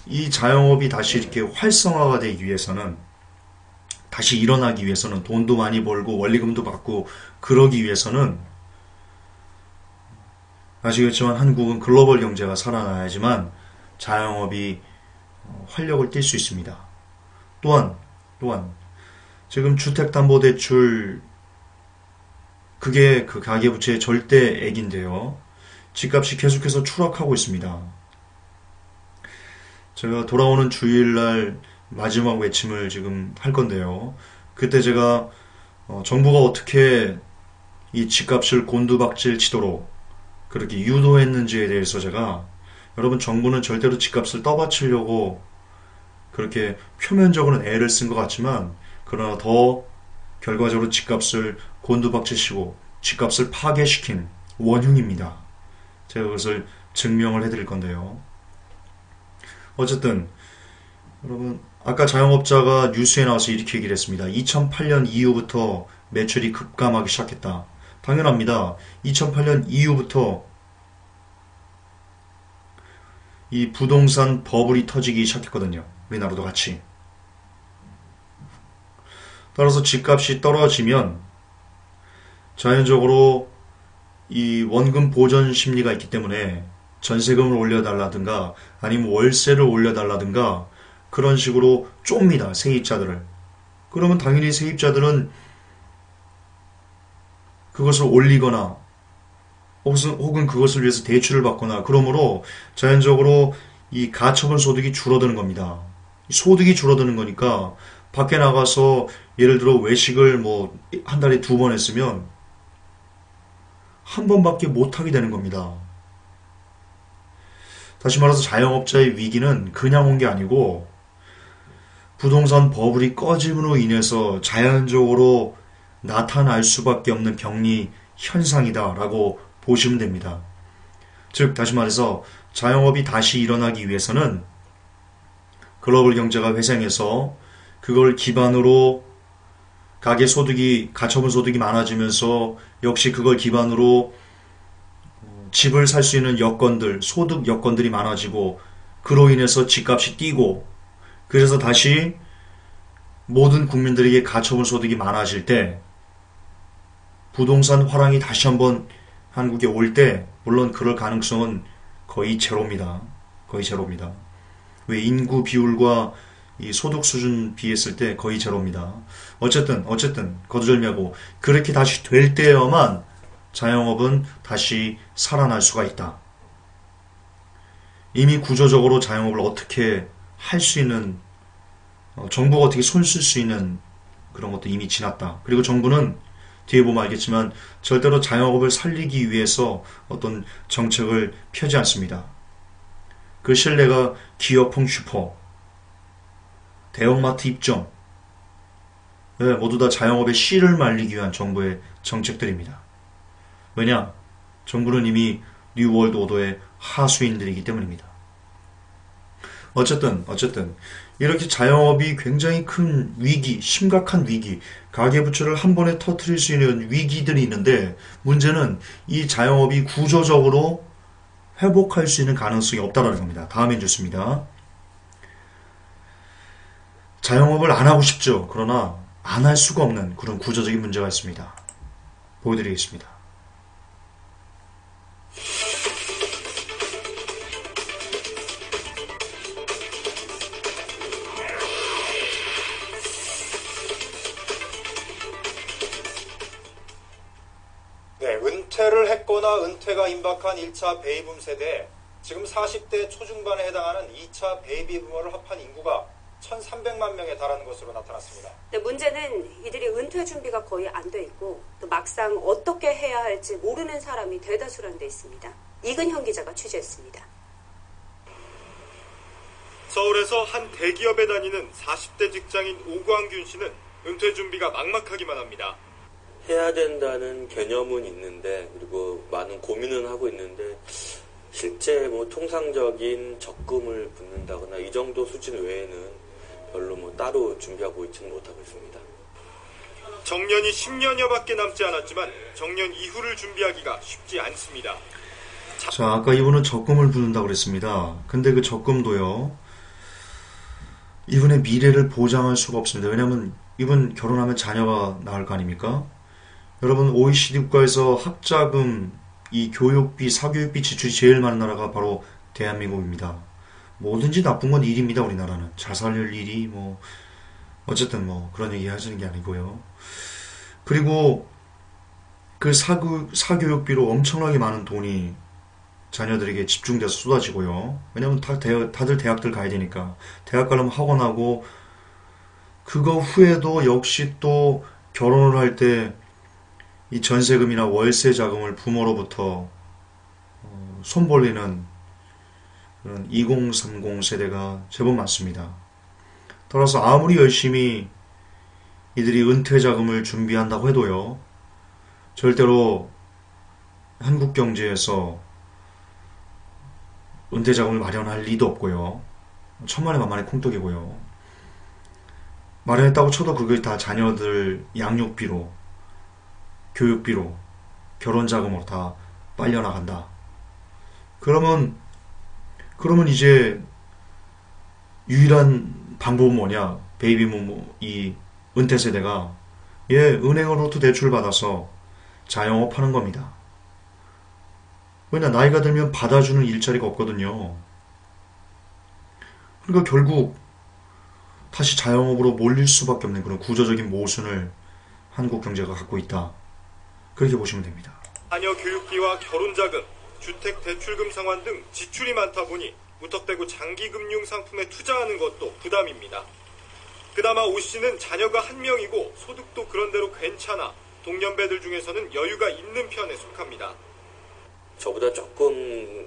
이 자영업이 다시 이렇게 활성화가 되기 위해서는, 다시 일어나기 위해서는, 돈도 많이 벌고 원리금도 받고 그러기 위해서는, 아시겠지만 한국은 글로벌 경제가 살아나야지만 자영업이 활력을 띨 수 있습니다. 또한 지금 주택담보대출, 그게 그 가계부채의 절대액인데요. 집값이 계속해서 추락하고 있습니다. 제가 돌아오는 주일날 마지막 외침을 지금 할 건데요. 그때 제가 정부가 어떻게 이 집값을 곤두박질 치도록 그렇게 유도했는지에 대해서 제가, 여러분, 정부는 절대로 집값을 떠받치려고 그렇게 표면적으로는 애를 쓴 것 같지만, 그러나 더 결과적으로 집값을 곤두박질시키고 집값을 파괴시킨 원흉입니다. 제가 그것을 증명을 해드릴 건데요. 어쨌든 여러분, 아까 자영업자가 뉴스에 나와서 이렇게 얘기를 했습니다. 2008년 이후부터 매출이 급감하기 시작했다. 당연합니다. 2008년 이후부터 이 부동산 버블이 터지기 시작했거든요. 우리나라도 같이. 따라서 집값이 떨어지면 자연적으로 이 원금 보전 심리가 있기 때문에 전세금을 올려달라든가 아니면 월세를 올려달라든가 그런 식으로 쫍니다. 세입자들을. 그러면 당연히 세입자들은 그것을 올리거나 혹은 그것을 위해서 대출을 받거나, 그러므로 자연적으로 이 가처분 소득이 줄어드는 겁니다. 소득이 줄어드는 거니까 밖에 나가서 예를 들어 외식을 뭐 한 달에 2번 했으면 한 번밖에 못하게 되는 겁니다. 다시 말해서 자영업자의 위기는 그냥 온 게 아니고 부동산 버블이 꺼짐으로 인해서 자연적으로 나타날 수밖에 없는 병리 현상이다라고 보시면 됩니다. 즉, 다시 말해서 자영업이 다시 일어나기 위해서는 글로벌 경제가 회생해서 그걸 기반으로 가처분 소득이 많아지면서 역시 그걸 기반으로 집을 살 수 있는 여건들, 소득 여건들이 많아지고 그로 인해서 집값이 뛰고, 그래서 다시 모든 국민들에게 가처분 소득이 많아질 때 부동산 화랑이 다시 한번 한국에 올 때, 물론 그럴 가능성은 거의 제로입니다. 거의 제로입니다. 왜 인구 비율과 이 소득 수준 비했을 때 거의 제로입니다. 어쨌든 거두절미하고 그렇게 다시 될 때여만 자영업은 다시 살아날 수가 있다. 이미 구조적으로 자영업을 어떻게 할 수 있는, 정부가 어떻게 손 쓸 수 있는 그런 것도 이미 지났다. 그리고 정부는 뒤에 보면 알겠지만 절대로 자영업을 살리기 위해서 어떤 정책을 펴지 않습니다. 그 신뢰가 기업형 슈퍼, 대형마트 입점, 모두 다 자영업의 씨를 말리기 위한 정부의 정책들입니다. 왜냐? 정부는 이미 뉴월드 오더의 하수인들이기 때문입니다. 어쨌든 이렇게 자영업이 굉장히 큰 위기, 심각한 위기, 가계부채를 한 번에 터뜨릴 수 있는 위기들이 있는데 문제는 이 자영업이 구조적으로 회복할 수 있는 가능성이 없다는 겁니다. 다음에 좋습니다. 자영업을 안 하고 싶죠. 그러나 안 할 수가 없는 그런 구조적인 문제가 있습니다. 보여드리겠습니다. 네, 은퇴를 했거나 은퇴가 임박한 1차 베이비붐 세대에 지금 40대 초중반에 해당하는 2차 베이비부머를 합한 인구가 1,300만 명에 달하는 것으로 나타났습니다. 네, 문제는 이들이 은퇴 준비가 거의 안 돼 있고 또 막상 어떻게 해야 할지 모르는 사람이 대다수라는 데 있습니다. 이근형 기자가 취재했습니다. 서울에서 한 대기업에 다니는 40대 직장인 오광균 씨는 은퇴 준비가 막막하기만 합니다. 해야 된다는 개념은 있는데 그리고 많은 고민은 하고 있는데 실제 뭐 통상적인 적금을 붓는다거나 이 정도 수준 외에는 별로 뭐 따로 준비하고 있지는 못하고 있습니다. 정년이 10년여밖에 남지 않았지만 정년 이후를 준비하기가 쉽지 않습니다. 자, 아까 이분은 적금을 붓는다고 그랬습니다. 근데 그 적금도요, 이분의 미래를 보장할 수가 없습니다. 왜냐하면 이분 결혼하면 자녀가 나올 거 아닙니까? 여러분, OECD 국가에서 학자금, 이 교육비, 사교육비 지출이 제일 많은 나라가 바로 대한민국입니다. 뭐든지 나쁜 건 일입니다, 우리나라는. 잘 살릴 일이 어쨌든 그런 얘기 하시는 게 아니고요. 그리고 그 사교육비로 엄청나게 많은 돈이 자녀들에게 집중돼서 쏟아지고요. 왜냐면 다들 대학들 가야 되니까. 대학 가려면 학원하고, 그거 후에도 역시 또 결혼을 할 때 이 전세금이나 월세 자금을 부모로부터 손 벌리는 그런 2030 세대가 제법 많습니다. 따라서 아무리 열심히 이들이 은퇴 자금을 준비한다고 해도요, 절대로 한국 경제에서 은퇴 자금을 마련할 리도 없고요. 천만에 만만의 콩떡이고요. 마련했다고 쳐도 그게 다 자녀들 양육비로, 교육비로, 결혼 자금으로 다 빨려나간다. 그러면 이제 유일한 방법은 뭐냐? 베이비붐 이 은퇴 세대가 은행으로부터 대출을 받아서 자영업 하는 겁니다. 왜냐, 나이가 들면 받아주는 일자리가 없거든요. 그러니까 결국 다시 자영업으로 몰릴 수밖에 없는 그런 구조적인 모순을 한국 경제가 갖고 있다. 그렇게 보시면 됩니다. 자녀 교육비와 결혼자금, 주택대출금 상환 등 지출이 많다 보니 무턱대고 장기금융 상품에 투자하는 것도 부담입니다. 그나마 오 씨는 자녀가 한 명이고 소득도 그런대로 괜찮아 동년배들 중에서는 여유가 있는 편에 속합니다. 저보다 조금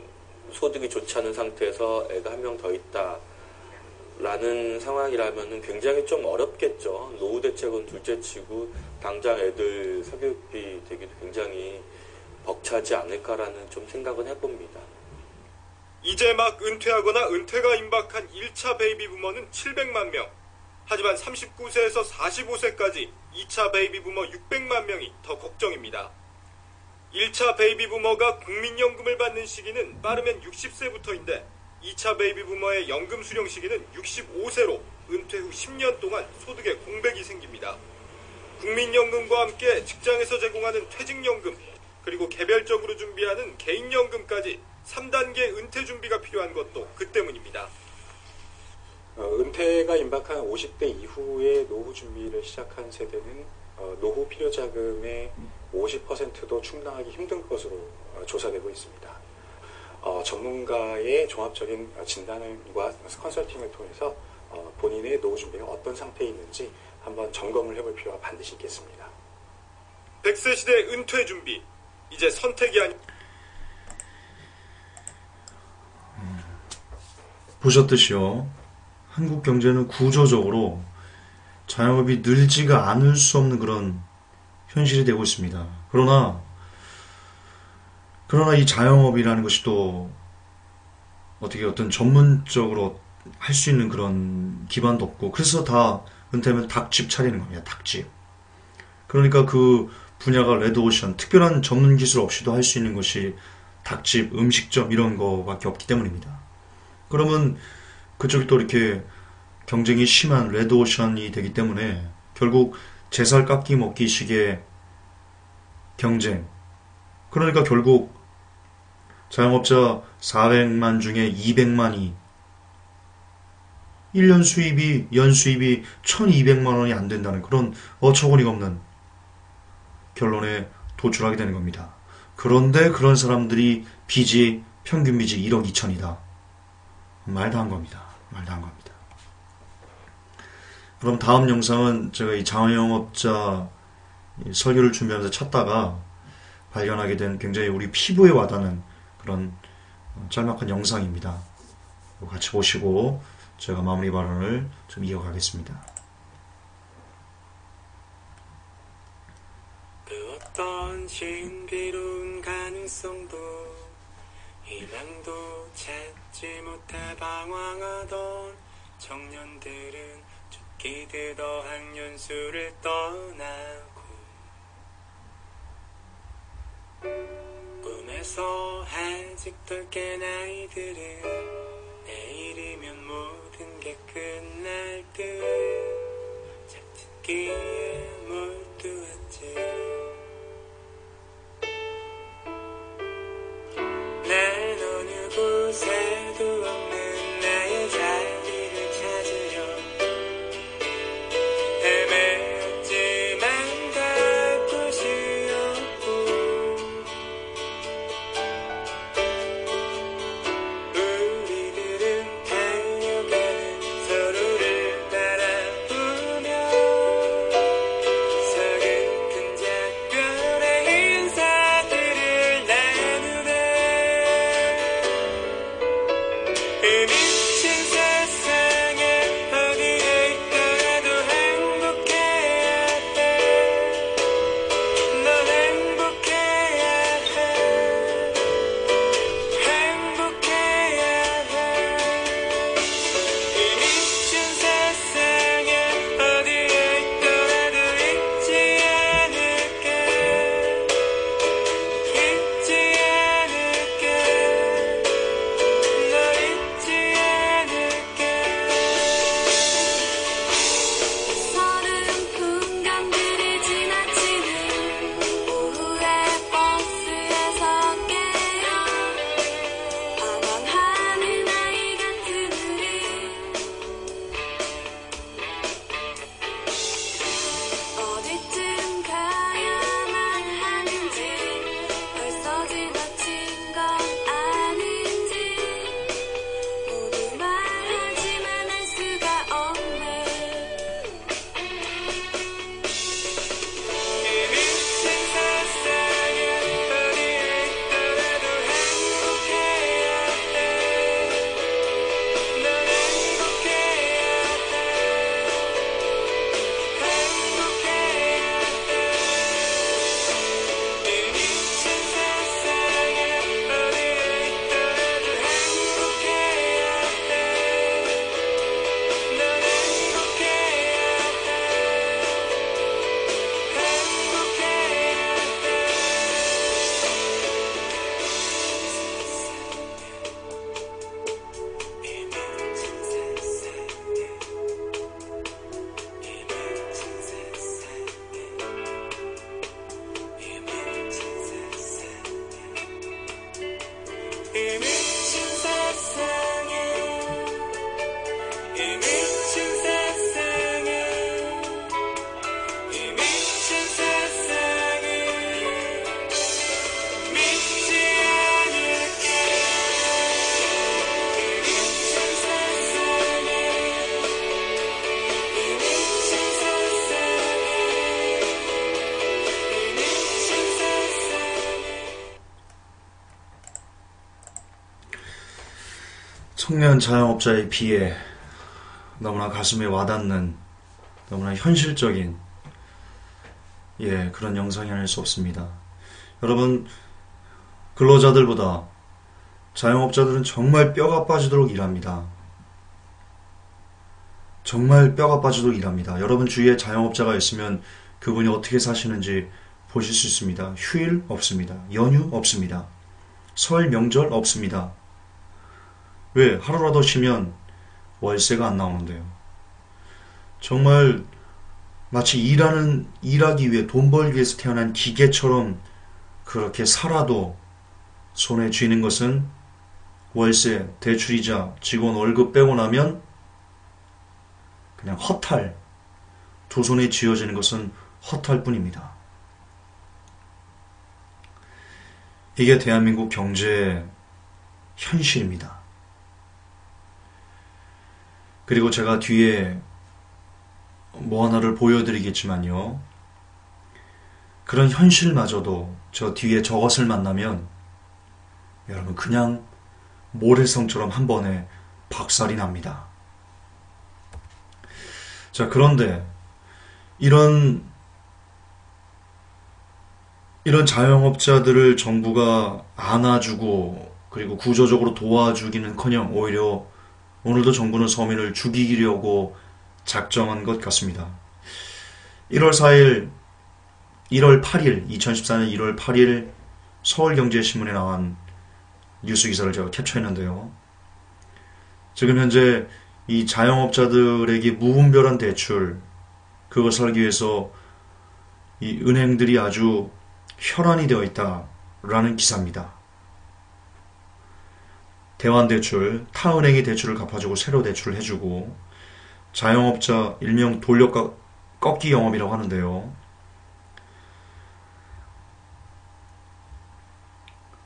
소득이 좋지 않은 상태에서 애가 한 명 더 있다 라는 상황이라면 굉장히 좀 어렵겠죠. 노후 대책은 둘째치고 당장 애들 사교육비 대기도 굉장히 벅차지 않을까라는 좀 생각은 해봅니다. 이제 막 은퇴하거나 은퇴가 임박한 1차 베이비부머는 700만 명. 하지만 39세에서 45세까지 2차 베이비부머 600만 명이 더 걱정입니다. 1차 베이비부머가 국민연금을 받는 시기는 빠르면 60세부터인데 2차 베이비부머의 연금 수령 시기는 65세로 은퇴 후 10년 동안 소득에 공백이 생깁니다. 국민연금과 함께 직장에서 제공하는 퇴직연금, 그리고 개별적으로 준비하는 개인연금까지 3단계 은퇴 준비가 필요한 것도 그 때문입니다. 은퇴가 임박한 50대 이후에 노후 준비를 시작한 세대는 노후 필요자금의 50%도 충당하기 힘든 것으로 조사되고 있습니다. 전문가의 종합적인 진단과 컨설팅을 통해서 본인의 노후 준비가 어떤 상태에 있는지 한번 점검을 해볼 필요가 반드시 있겠습니다. 100세 시대 은퇴 준비, 이제 선택이 아니... 보셨듯이요, 한국 경제는 구조적으로 자영업이 늘지가 않을 수 없는 그런 현실이 되고 있습니다. 그러나 이 자영업이라는 것이 또 어떤 전문적으로 할 수 있는 그런 기반도 없고, 그래서 다 은퇴하면 닭집 차리는 겁니다. 닭집. 그러니까 그 분야가 레드오션, 특별한 전문 기술 없이도 할 수 있는 것이 닭집, 음식점 이런 거밖에 없기 때문입니다. 그러면 그쪽이 또 이렇게 경쟁이 심한 레드오션이 되기 때문에 결국 제살 깎기 먹기 식의 경쟁. 그러니까 결국 자영업자 400만 중에 200만이 1년 수입이, 연수입이 1200만 원이 안 된다는 그런 어처구니가 없는 결론에 도출하게 되는 겁니다. 그런데 그런 사람들이 빚이, 평균 빚이 1억 2천이다. 말도 안 겁니다. 말도 안 겁니다. 그럼 다음 영상은 제가 이 자영업자 설교를 준비하면서 찾다가 발견하게 된 굉장히 우리 피부에 와닿는 그런 짤막한 영상입니다. 같이 보시고 제가 마무리 발언을 좀 이어가겠습니다. 그 어떤 신비로운 가능성도 희망도 찾지 못해 방황하던 청년들은 죽기 더 학년수를 떠나고 꿈에서 아직도 깬 아이들은 내일이면 모든 게 끝날 듯 잠짓기에 몰두했지. 난 어느 곳에도 없는 나의 자리를 찾으려 헤매었지만 갈 곳이 없고 우리들은 달려가는 서로를 바라보며 서글픈 작별의 인사들을 나누네. 이 미친 세상에 어디에 있더라도 행복해야 해. 넌 행복해야 해. 행복해야 해. 이 미친 세상에 어디에 있더라도 잊지 않을게. 잊지 않을게. 널 잊지 않을게. 서른 풍경들이 지나치는 오후의 버스에서 깨어 방황하는 아이 같은 우리 어디쯤 가야만 하는지 벌써 지나친 건 아닌지 모두 말하지만 할 수가 없네. 이 미친 세상에 어디에 있더라도 행복해야 해. 넌 행복해야 해. 행복해야 해. 이 미친 세상에 어디에 있더라도 행복해야 해. 넌 행복해야 이 미친 세상에 이 미친 세상에 이 미친 세상에 믿지 않을게. 이 미친 세상에 이 미친 세상에 이 미친 세상에 청년 자영업자의 비애, 너무나 가슴에 와닿는, 너무나 현실적인 그런 영상이 아닐 수 없습니다. 여러분, 근로자들보다 자영업자들은 정말 뼈가 빠지도록 일합니다. 정말 뼈가 빠지도록 일합니다. 여러분 주위에 자영업자가 있으면 그분이 어떻게 사시는지 보실 수 있습니다. 휴일 없습니다. 연휴 없습니다. 설 명절 없습니다. 왜? 하루라도 쉬면 월세가 안 나오는데요. 정말 마치 일하기 위해 돈 벌기 위해서 태어난 기계처럼 그렇게 살아도 손에 쥐는 것은 월세, 대출이자, 직원 월급 빼고 나면 그냥 허탈, 두 손에 쥐어지는 것은 허탈 뿐입니다. 이게 대한민국 경제의 현실입니다. 그리고 제가 뒤에 뭐 하나를 보여드리겠지만요. 그런 현실마저도 저 뒤에 저것을 만나면 여러분 그냥 모래성처럼 한 번에 박살이 납니다. 자, 그런데 이런 자영업자들을 정부가 안아주고 그리고 구조적으로 도와주기는커녕 오히려 오늘도 정부는 서민을 죽이려고 작정한 것 같습니다. 1월 8일 2014년 1월 8일 서울경제신문에 나온 뉴스 기사를 제가 캡처했는데요. 지금 현재 이 자영업자들에게 무분별한 대출, 그것을 하기 위해서 이 은행들이 아주 혈안이 되어 있다라는 기사입니다. 대환대출, 타은행이 대출을 갚아주고 새로 대출을 해주고 자영업자 일명 돌려꺾기 영업이라고 하는데요.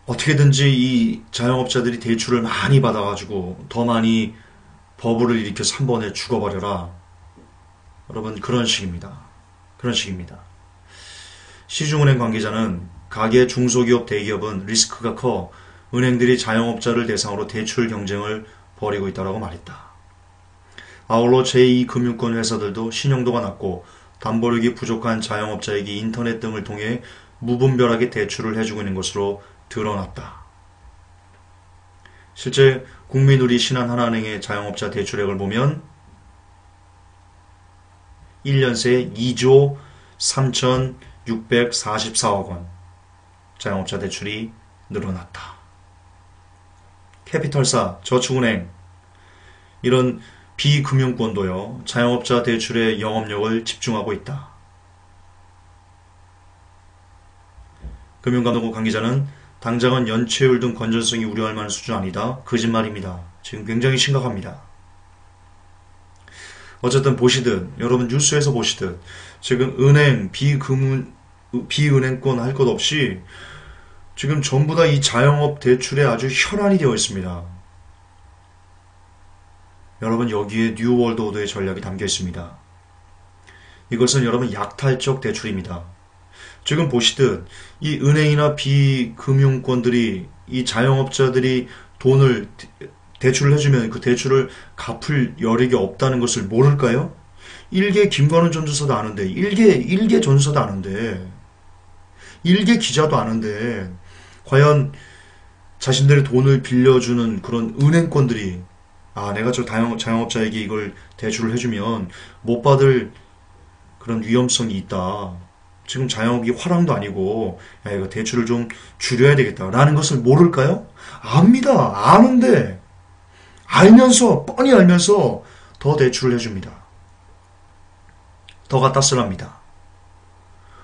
어떻게든지 이 자영업자들이 대출을 많이 받아가지고 더 많이 버블을 일으켜서 한 번에 죽어버려라. 여러분 그런 식입니다. 시중은행 관계자는 가계 중소기업 대기업은 리스크가 커 은행들이 자영업자를 대상으로 대출 경쟁을 벌이고 있다고 말했다. 아울러 제2금융권 회사들도 신용도가 낮고 담보력이 부족한 자영업자에게 인터넷 등을 통해 무분별하게 대출을 해주고 있는 것으로 드러났다. 실제 국민우리 신한하나은행의 자영업자 대출액을 보면 1년 새 2조 3,644억 원 자영업자 대출이 늘어났다. 캐피털사, 저축은행 이런 비금융권도요. 자영업자 대출의 영업력을 집중하고 있다. 금융감독원 관계자는 당장은 연체율 등 건전성이 우려할 만한 수준 아니다. 거짓말입니다. 지금 굉장히 심각합니다. 어쨌든 보시듯 여러분 뉴스에서 보시듯 지금 은행, 비은행권 할 것 없이 지금 전부 다 이 자영업 대출에 아주 혈안이 되어 있습니다. 여러분 여기에 뉴월드 오더의 전략이 담겨 있습니다. 이것은 여러분 약탈적 대출입니다. 지금 보시듯 이 은행이나 비금융권들이 이 자영업자들이 돈을 대출을 해주면 그 대출을 갚을 여력이 없다는 것을 모를까요? 일개 김관훈 전도사도 아는데 일개 전도사도 아는데 일개 기자도 아는데 과연 자신들의 돈을 빌려주는 그런 은행권들이 내가 저 자영업자에게 이걸 대출을 해주면 못 받을 그런 위험성이 있다. 지금 자영업이 화랑도 아니고 이거 대출을 좀 줄여야 되겠다라는 것을 모를까요? 압니다. 아는데 뻔히 알면서 더 대출을 해줍니다. 더 갖다 쓰랍니다.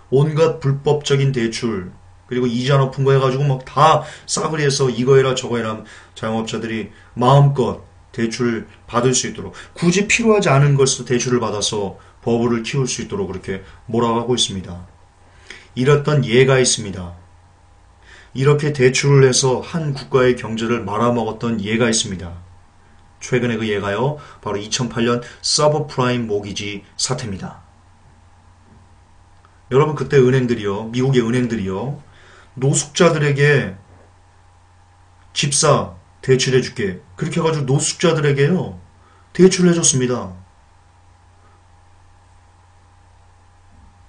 온갖 불법적인 대출 그리고 이자 높은 거 해가지고 막 다 싸그리 해서 이거 해라 저거 해라 자영업자들이 마음껏 대출을 받을 수 있도록 굳이 필요하지 않은 것을 대출을 받아서 버블을 키울 수 있도록 그렇게 몰아가고 있습니다. 이랬던 예가 있습니다. 이렇게 대출을 해서 한 국가의 경제를 말아먹었던 예가 있습니다. 최근에 그 예가요, 바로 2008년 서브프라임 모기지 사태입니다. 여러분 그때 은행들이요, 미국의 은행들이요, 노숙자들에게 집사 대출해줄게 그렇게 해가지고 노숙자들에게요 대출을 해줬습니다.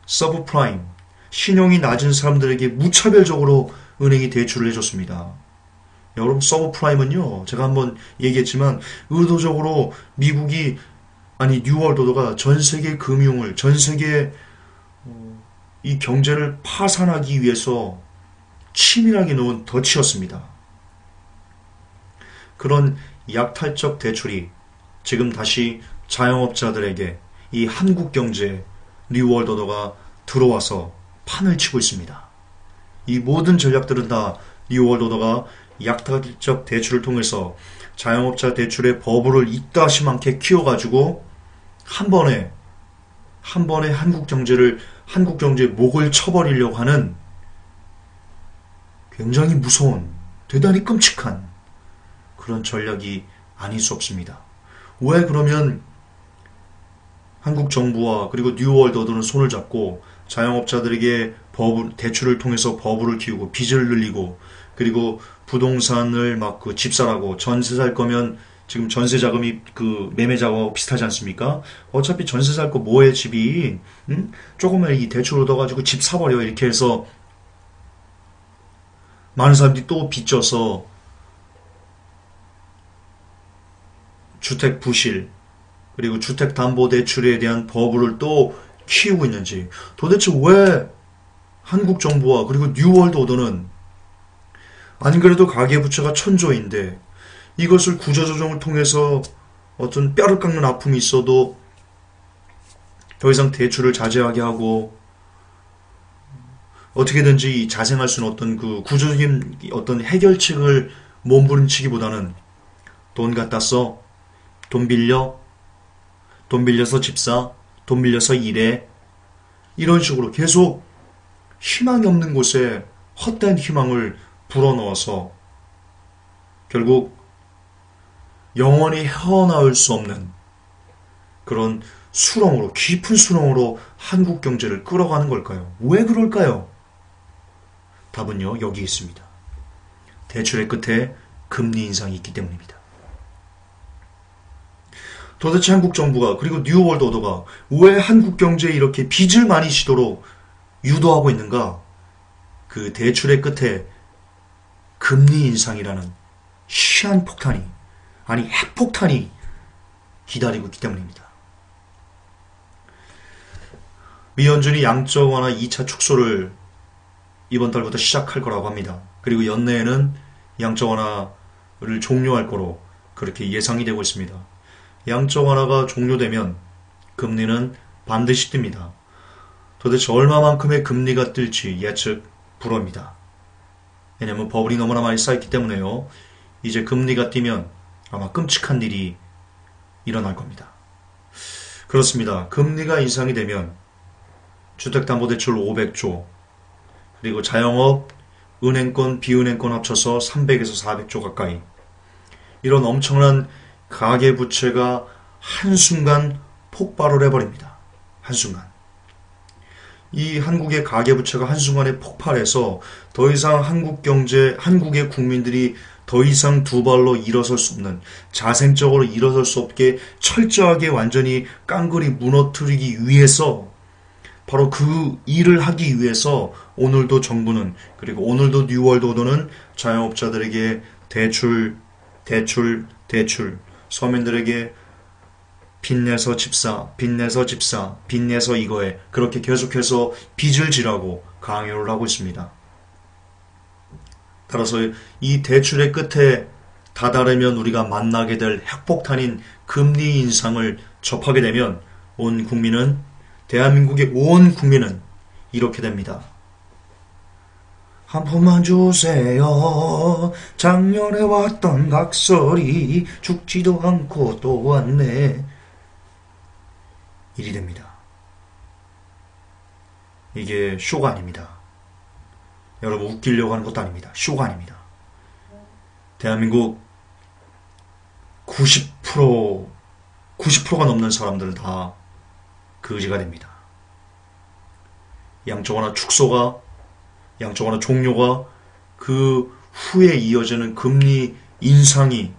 서브프라임 신용이 낮은 사람들에게 무차별적으로 은행이 대출을 해줬습니다. 여러분 서브프라임은요 제가 한번 얘기했지만 의도적으로 아니 뉴월드 오더가 전 세계 금융을, 전 세계 이 경제를 파산하기 위해서 치밀하게 놓은 덫이었습니다. 그런 약탈적 대출이 지금 다시 자영업자들에게 이 한국 경제에 뉴월드 오더가 들어와서 판을 치고 있습니다. 이 모든 전략들은 다 뉴월드 오더가 약탈적 대출을 통해서 자영업자 대출의 버블을 이따시 많게 키워가지고 한 번에 한국 경제의 목을 쳐버리려고 하는 굉장히 무서운, 대단히 끔찍한 그런 전략이 아닐 수 없습니다. 왜 그러면 한국 정부와 그리고 뉴월드 오더는 손을 잡고 자영업자들에게 대출을 통해서 버블을 키우고 빚을 늘리고 그리고 부동산을 막 그 집사라고, 전세 살 거면 지금 전세 자금이 그 매매 자금하고 비슷하지 않습니까? 어차피 전세 살 거 뭐해 집이, 응? 조금만 이 대출 얻어가지고 집 사버려 이렇게 해서 많은 사람들이 또 빚져서 주택 부실 그리고 주택담보대출에 대한 버블을 또 키우고 있는지, 도대체 왜 한국 정부와 그리고 뉴월드 오더는 안 그래도 가계부채가 천조인데 이것을 구조조정을 통해서 어떤 뼈를 깎는 아픔이 있어도 더 이상 대출을 자제하게 하고 어떻게든지 자생할 수 있는 어떤 그 구조적인 어떤 해결책을 몸부림치기보다는 돈 갖다 써, 돈 빌려서 집 사, 돈 빌려서 일해, 이런 식으로 계속 희망이 없는 곳에 헛된 희망을 불어넣어서 결국 영원히 헤어나올 수 없는 그런 수렁으로, 깊은 수렁으로 한국 경제를 끌어가는 걸까요? 왜 그럴까요? 답은요, 여기 있습니다. 대출의 끝에 금리 인상이 있기 때문입니다. 도대체 한국 정부가 그리고 뉴월드 오더가 왜 한국 경제에 이렇게 빚을 많이 지도록 유도하고 있는가? 그 대출의 끝에 금리 인상이라는 시한 폭탄이, 아니 핵폭탄이 기다리고 있기 때문입니다. 미연준이 양적 완화 2차 축소를 이번 달부터 시작할 거라고 합니다. 그리고 연내에는 양적 완화를 종료할 거로 그렇게 예상이 되고 있습니다. 양적 완화가 종료되면 금리는 반드시 뜹니다. 도대체 얼마만큼의 금리가 뜰지 예측 불허입니다. 왜냐하면 버블이 너무나 많이 쌓였기 때문에요. 이제 금리가 뛰면 아마 끔찍한 일이 일어날 겁니다. 그렇습니다. 금리가 인상이 되면 주택담보대출 500조, 그리고 자영업, 은행권, 비은행권 합쳐서 300에서 400조 가까이, 이런 엄청난 가계부채가 한순간 폭발을 해버립니다. 한순간. 이 한국의 가계부채가 한순간에 폭발해서 더 이상 한국 경제, 한국의 국민들이 더 이상 두 발로 일어설 수 없는, 자생적으로 일어설 수 없게 철저하게 완전히 깡그리 무너뜨리기 위해서, 바로 그 일을 하기 위해서 오늘도 정부는, 그리고 오늘도 뉴월드 오더는 자영업자들에게 대출, 서민들에게 빚내서 집사, 빚내서 이거에, 그렇게 계속해서 빚을 지라고 강요를 하고 있습니다. 따라서 이 대출의 끝에 다다르면 우리가 만나게 될 핵폭탄인 금리 인상을 접하게 되면 온 국민은, 대한민국의 온 국민은 이렇게 됩니다. 한 푼만 주세요. 작년에 왔던 각설이 죽지도 않고 또 왔네. 일이 됩니다. 이게 쇼가 아닙니다. 여러분, 웃기려고 하는 것도 아닙니다. 쇼가 아닙니다. 대한민국 90%가 넘는 사람들은 다 거지가 됩니다. 양적 완화 축소가, 양적 완화 종료가, 그 후에 이어지는 금리 인상이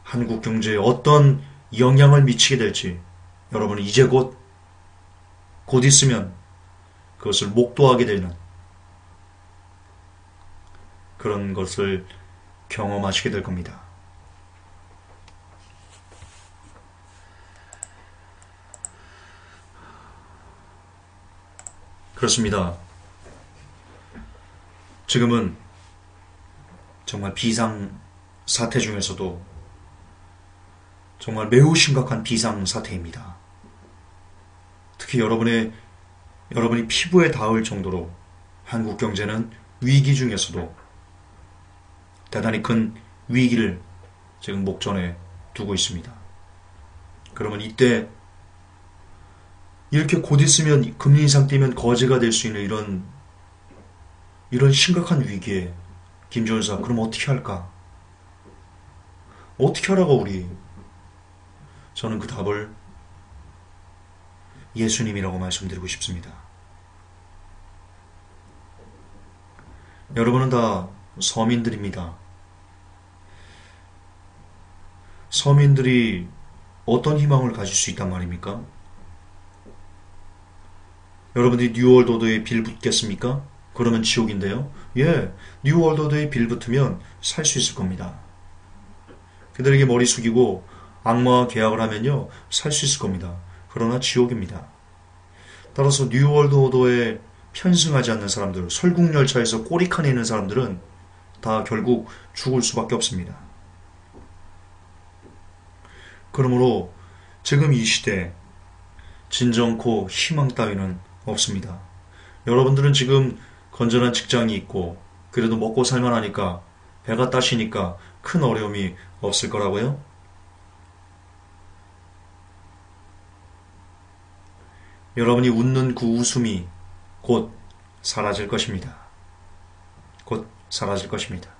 한국 경제에 어떤 영향을 미치게 될지 여러분은 이제 곧 있으면 그것을 목도하게 되는 그런 것을 경험하시게 될 겁니다. 그렇습니다. 지금은 정말 비상 사태 중에서도 정말 매우 심각한 비상 사태입니다. 특히 여러분이 피부에 닿을 정도로 한국 경제는 위기 중에서도 대단히 큰 위기를 지금 목전에 두고 있습니다. 그러면 이때 이렇게 곧 있으면 금리 인상 뛰면 거제가 될 수 있는 이런 심각한 위기에 김전사 그럼 어떻게 할까? 어떻게 하라고 우리? 저는 그 답을 예수님이라고 말씀드리고 싶습니다. 여러분은 다 서민들입니다. 서민들이 어떤 희망을 가질 수 있단 말입니까? 여러분들이 뉴월드 오더에 빌 붙겠습니까? 그러면 지옥인데요. 예, 뉴월드 오더에 빌 붙으면 살 수 있을 겁니다. 그들에게 머리 숙이고 악마와 계약을 하면요 살 수 있을 겁니다. 그러나 지옥입니다. 따라서 뉴월드 오더에 편승하지 않는 사람들, 설국열차에서 꼬리칸에 있는 사람들은 다 결국 죽을 수밖에 없습니다. 그러므로 지금 이 시대에 진정코 희망 따위는 없습니다. 여러분들은 지금 건전한 직장이 있고 그래도 먹고 살만하니까 배가 따시니까 큰 어려움이 없을 거라고요? 여러분이 웃는 그 웃음이 곧 사라질 것입니다. 곧 사라질 것입니다.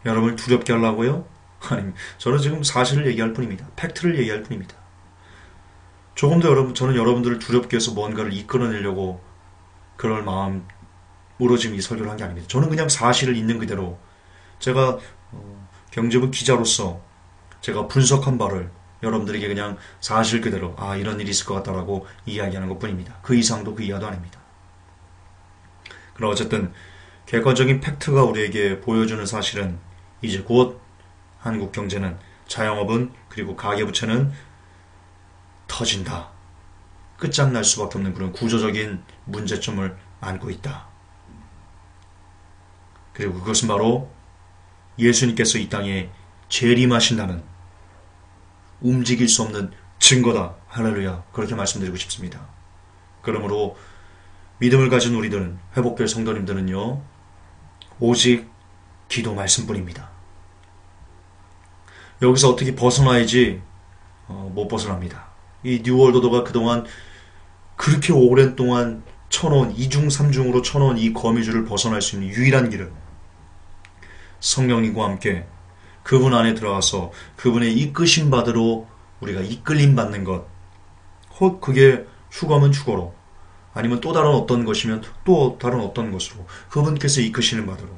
여러분을 두렵게 하려고요? 아니, 저는 지금 사실을 얘기할 뿐입니다. 팩트를 얘기할 뿐입니다. 조금 더 저는 여러분들을 두렵게 해서 뭔가를 이끌어내려고 그럴 마음으로 지금 이 설교를 한 게 아닙니다. 저는 그냥 사실을 있는 그대로 제가 경제부 기자로서 제가 분석한 바를 여러분들에게 그냥 사실 그대로 이런 일이 있을 것 같다라고 이야기하는 것 뿐입니다. 그 이상도 그 이하도 아닙니다. 그럼 어쨌든 객관적인 팩트가 우리에게 보여주는 사실은 이제 곧 한국 경제는 자영업은 그리고 가계부채는 터진다. 끝장날 수밖에 없는 그런 구조적인 문제점을 안고 있다. 그리고 그것은 바로 예수님께서 이 땅에 재림하신다는 움직일 수 없는 증거다. 할렐루야. 그렇게 말씀드리고 싶습니다. 그러므로 믿음을 가진 우리들은, 회복될 성도님들은요, 오직 기도 말씀뿐입니다. 여기서 어떻게 벗어나야지 못 벗어납니다. 이 뉴월드오더가 그동안 그렇게 오랜 동안 쳐놓은 2중 3중으로 쳐놓은 이 거미줄을 벗어날 수 있는 유일한 길은 성령님과 함께 그분 안에 들어가서 그분의 이끄신 바대로 우리가 이끌림 받는 것. 혹 그게 휴가면 휴거로, 아니면 또 다른 어떤 것이면 또 다른 어떤 것으로 그분께서 이끄시는 바대로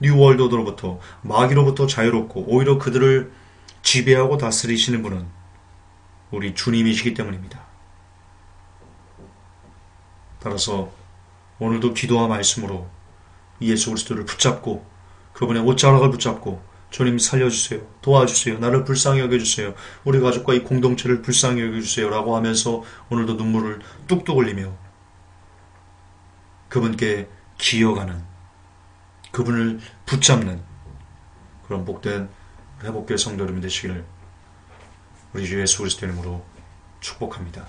뉴월드오더로부터, 마귀로부터 자유롭고 오히려 그들을 지배하고 다스리시는 분은 우리 주님이시기 때문입니다. 따라서 오늘도 기도와 말씀으로 예수 그리스도를 붙잡고 그분의 옷자락을 붙잡고 주님 살려주세요. 도와주세요. 나를 불쌍히 여겨주세요. 우리 가족과 이 공동체를 불쌍히 여겨주세요. 라고 하면서 오늘도 눈물을 뚝뚝 흘리며 그분께 기어가는, 그분을 붙잡는 그런 복된 회복될 성도 여러분 되시기를 우리 주 예수 그리스도 이름으로 축복합니다.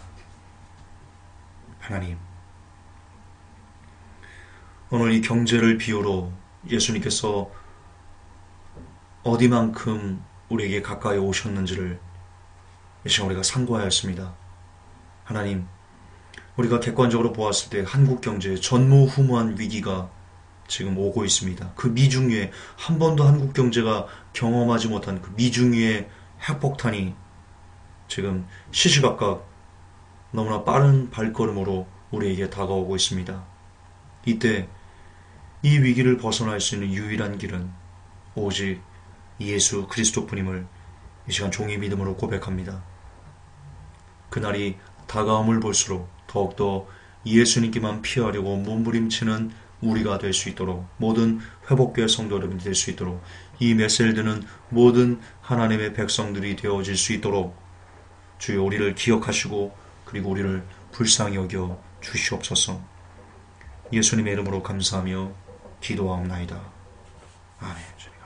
하나님, 오늘 이 경제를 비유로 예수님께서 어디만큼 우리에게 가까이 오셨는지를 이 시간 우리가 상고하였습니다. 하나님, 우리가 객관적으로 보았을 때 한국 경제의 전무후무한 위기가 지금 오고 있습니다. 그 미중위에 한 번도 한국 경제가 경험하지 못한 그 미중위의 핵폭탄이 지금 시시각각 너무나 빠른 발걸음으로 우리에게 다가오고 있습니다. 이때 이 위기를 벗어날 수 있는 유일한 길은 오직 예수 그리스도뿐임을 이 시간 종이 믿음으로 고백합니다. 그날이 다가옴을 볼수록 더욱더 예수님께만 피하려고 몸부림치는 우리가 될 수 있도록, 모든 회복교회 성도 여러분이 될 수 있도록, 이 메시지를 듣는 모든 하나님의 백성들이 되어질 수 있도록 주여 우리를 기억하시고 그리고 우리를 불쌍히 여겨 주시옵소서. 예수님의 이름으로 감사하며 기도하옵나이다. 아멘.